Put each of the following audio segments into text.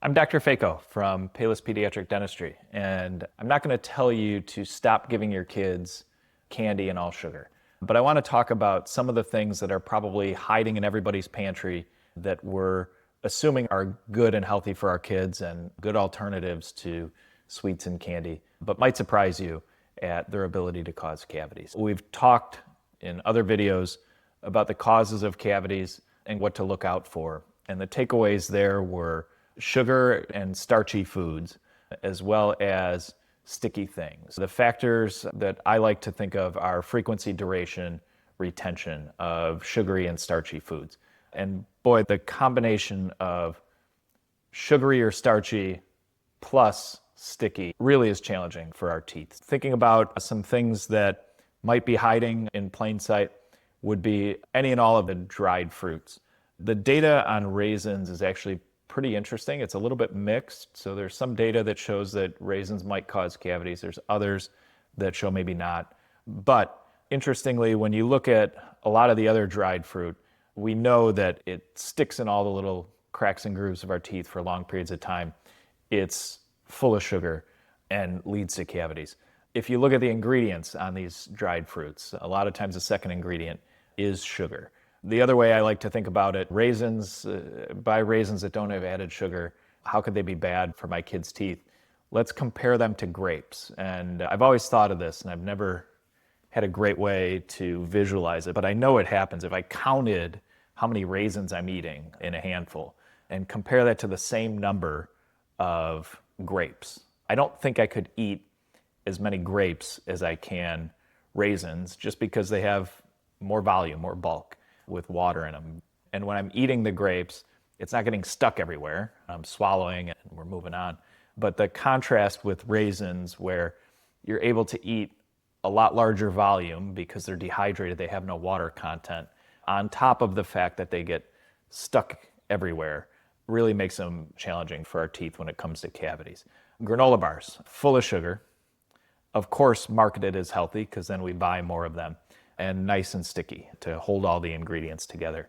I'm Dr. Facko from Palos Pediatric Dentistry, and I'm not going to tell you to stop giving your kids candy and all sugar, but I want to talk about some of the things that are probably hiding in everybody's pantry that we're assuming are good and healthy for our kids and good alternatives to sweets and candy, but might surprise you at their ability to cause cavities. We've talked in other videos about the causes of cavities and what to look out for, and the takeaways there were sugar and starchy foods, as well as sticky things. The factors that I like to think of are frequency, duration, retention of sugary and starchy foods. And boy, the combination of sugary or starchy plus sticky really is challenging for our teeth. Thinking about some things that might be hiding in plain sight would be any and all of the dried fruits. The data on raisins is actually pretty interesting. It's a little bit mixed. So there's some data that shows that raisins might cause cavities. There's others that show maybe not. But interestingly, when you look at a lot of the other dried fruit, we know that it sticks in all the little cracks and grooves of our teeth for long periods of time. It's full of sugar and leads to cavities. If you look at the ingredients on these dried fruits, a lot of times the second ingredient is sugar. The other way I like to think about it, raisins, buy raisins that don't have added sugar. How could they be bad for my kids' teeth? Let's compare them to grapes. And I've always thought of this, and I've never had a great way to visualize it, but I know it happens. If I counted how many raisins I'm eating in a handful and compare that to the same number of grapes, I don't think I could eat as many grapes as I can raisins, just because they have more volume, more bulk, with water in them. And when I'm eating the grapes, it's not getting stuck everywhere. I'm swallowing and we're moving on. But the contrast with raisins, where you're able to eat a lot larger volume because they're dehydrated, they have no water content, on top of the fact that they get stuck everywhere, really makes them challenging for our teeth when it comes to cavities. Granola bars, full of sugar, of course marketed as healthy because then we buy more of them, and nice and sticky to hold all the ingredients together.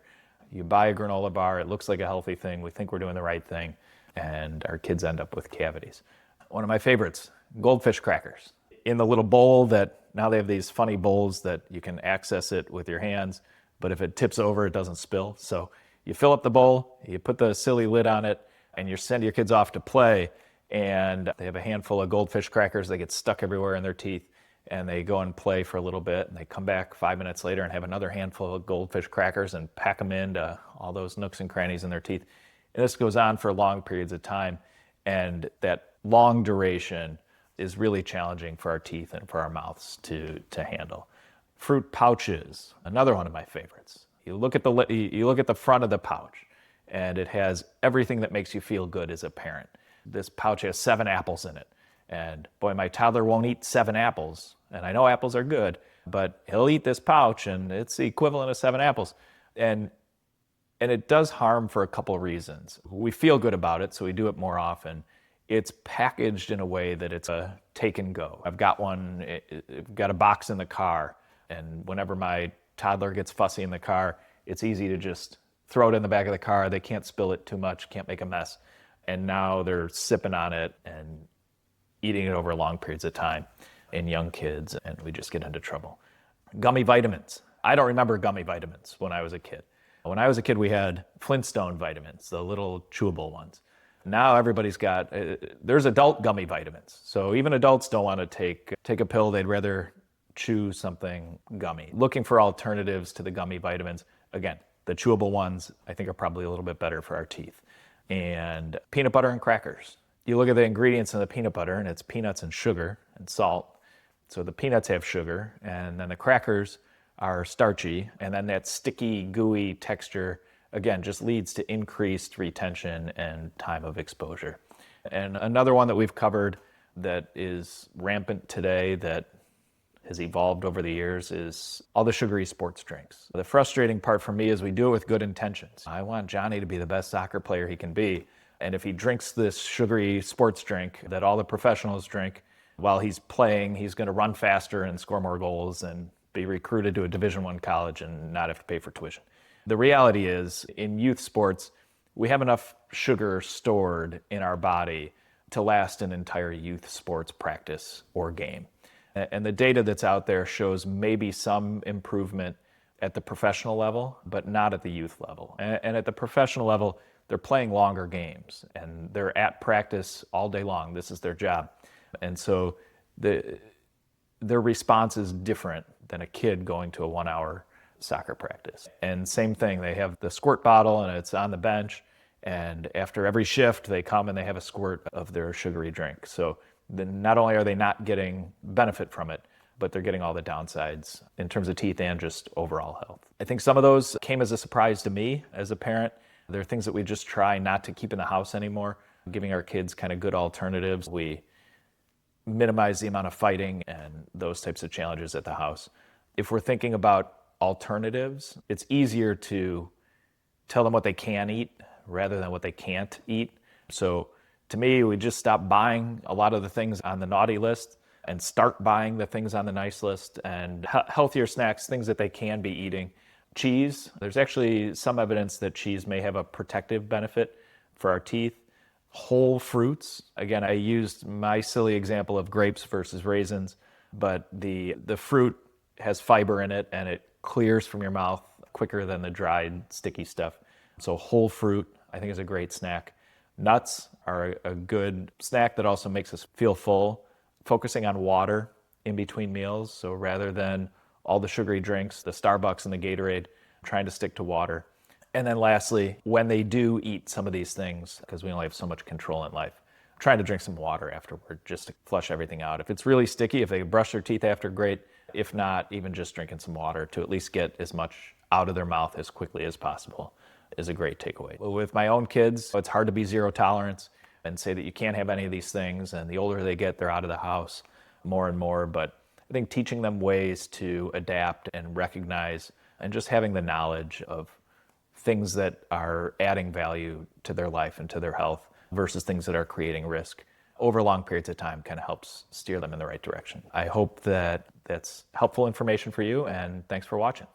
You buy a granola bar, it looks like a healthy thing, we think we're doing the right thing, and our kids end up with cavities. One of my favorites, Goldfish crackers. In the little bowl that, now they have these funny bowls that you can access it with your hands, but if it tips over, it doesn't spill. So you fill up the bowl, you put the silly lid on it, and you send your kids off to play, and they have a handful of Goldfish crackers, they get stuck everywhere in their teeth, and they go and play for a little bit, and they come back 5 minutes later and have another handful of Goldfish crackers and pack them into all those nooks and crannies in their teeth. And this goes on for long periods of time, and that long duration is really challenging for our teeth and for our mouths to handle. Fruit pouches, another one of my favorites. You look at the front of the pouch, and it has everything that makes you feel good as a parent. This pouch has 7 apples in it. And boy, my toddler won't eat 7 apples. And I know apples are good, but he'll eat this pouch and it's the equivalent of 7 apples. And it does harm for a couple of reasons. We feel good about it, so we do it more often. It's packaged in a way that it's a take and go. I've got a box in the car, and whenever my toddler gets fussy in the car, it's easy to just throw it in the back of the car. They can't spill it too much, can't make a mess. And now they're sipping on it and eating it over long periods of time in young kids, and we just get into trouble. Gummy vitamins. I don't remember gummy vitamins when I was a kid. When I was a kid, we had Flintstone vitamins, the little chewable ones. Now everybody's got, there's adult gummy vitamins. So even adults don't want to take a pill, they'd rather chew something gummy. Looking for alternatives to the gummy vitamins. Again, the chewable ones I think are probably a little bit better for our teeth. And peanut butter and crackers. You look at the ingredients in the peanut butter, and it's peanuts and sugar and salt. So the peanuts have sugar, and then the crackers are starchy, and then that sticky, gooey texture, again, just leads to increased retention and time of exposure. And another one that we've covered that is rampant today that has evolved over the years is all the sugary sports drinks. The frustrating part for me is we do it with good intentions. I want Johnny to be the best soccer player he can be. And if he drinks this sugary sports drink that all the professionals drink while he's playing, he's going to run faster and score more goals and be recruited to a Division I college and not have to pay for tuition. The reality is, in youth sports, we have enough sugar stored in our body to last an entire youth sports practice or game. And the data that's out there shows maybe some improvement at the professional level, but not at the youth level. And at the professional level, they're playing longer games and they're at practice all day long. This is their job. And so their response is different than a kid going to a 1-hour soccer practice. And same thing, they have the squirt bottle and it's on the bench. And after every shift, they come and they have a squirt of their sugary drink. So then not only are they not getting benefit from it, but they're getting all the downsides in terms of teeth and just overall health. I think some of those came as a surprise to me as a parent. There are things that we just try not to keep in the house anymore, giving our kids kind of good alternatives. We minimize the amount of fighting and those types of challenges at the house. If we're thinking about alternatives, it's easier to tell them what they can eat rather than what they can't eat. So to me, we just stop buying a lot of the things on the naughty list and start buying the things on the nice list and healthier snacks, things that they can be eating. Cheese, there's actually some evidence that cheese may have a protective benefit for our teeth. Whole fruits, again, I used my silly example of grapes versus raisins, but the fruit has fiber in it and it clears from your mouth quicker than the dried, sticky stuff. So whole fruit, I think, is a great snack. Nuts are a good snack that also makes us feel full. Focusing on water in between meals. So rather than all the sugary drinks, the Starbucks and the Gatorade, trying to stick to water. And then lastly, when they do eat some of these things, because we only have so much control in life, trying to drink some water afterward just to flush everything out. If it's really sticky, if they brush their teeth after, great. If not, even just drinking some water to at least get as much out of their mouth as quickly as possible is a great takeaway. With my own kids, it's hard to be zero tolerance and say that you can't have any of these things. And the older they get, they're out of the house more and more. But I think teaching them ways to adapt and recognize and just having the knowledge of things that are adding value to their life and to their health versus things that are creating risk over long periods of time kind of helps steer them in the right direction. I hope that that's helpful information for you, and thanks for watching.